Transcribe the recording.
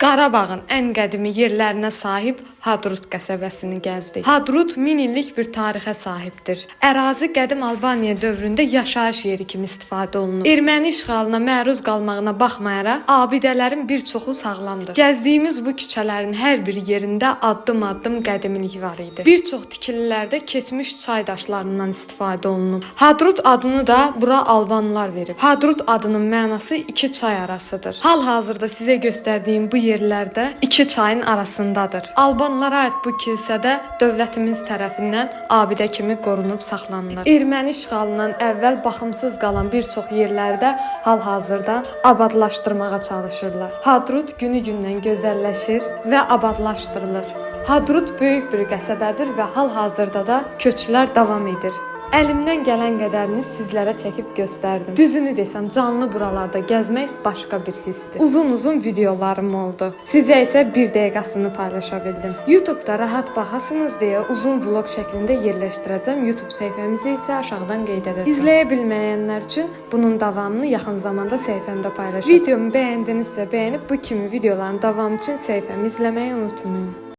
Qarabağın ən qədimi yerlərinə sahib Hadrut qəsəbəsini gəzdik. Hadrut 1000 illik bir tarixə sahibdir. Ərazi qədim Albaniya dövründə yaşayış yeri kimi istifadə olunur. Erməni işğalına məruz qalmağına baxmayaraq, abidələrin bir çoxu sağlamdır. Gəzdiyimiz bu küçələrin hər bir yerində addım-addım qədimlik var idi. Bir çox tikililərdə keçmiş çay daşlarından istifadə olunub. Hadrut adını da bura Albanlar verib. Hadrut adının mənası iki çay arasıdır. Hal-hazırda sizə göstərdiyim bu yerlərdə iki çayın arasındadır. Albanlara aid bu kilsədə dövlətimiz tərəfindən abidə kimi qorunub saxlanılır. Erməni işğalından əvvəl baxımsız qalan bir çox yerlərdə hal-hazırda abadlaşdırmağa çalışırlar. Hadrut günü-gündən gözəlləşir və abadlaşdırılır. Hadrut böyük bir qəsəbədir və hal-hazırda da köçlər davam edir. Əlimdən gələn qədərini sizlərə çəkib göstərdim. Düzünü desəm, canlı buralarda gəzmək başqa bir hissdir. Uzun-uzun videolarım oldu. Sizə isə bir dəqiqəsini paylaşa bildim. YouTube-da rahat baxasınız deyə uzun vlog şəklində yerləşdirəcəm. YouTube səhifəmizi isə aşağıdan qeyd edəcəm. İzləyə bilməyənlər üçün bunun davamını yaxın zamanda səhifəmdə paylaşacağam. Videomu bəyəndinizsə bəyənib bu kimi videoların davamı üçün səhifəmi izləməyi unutmayın.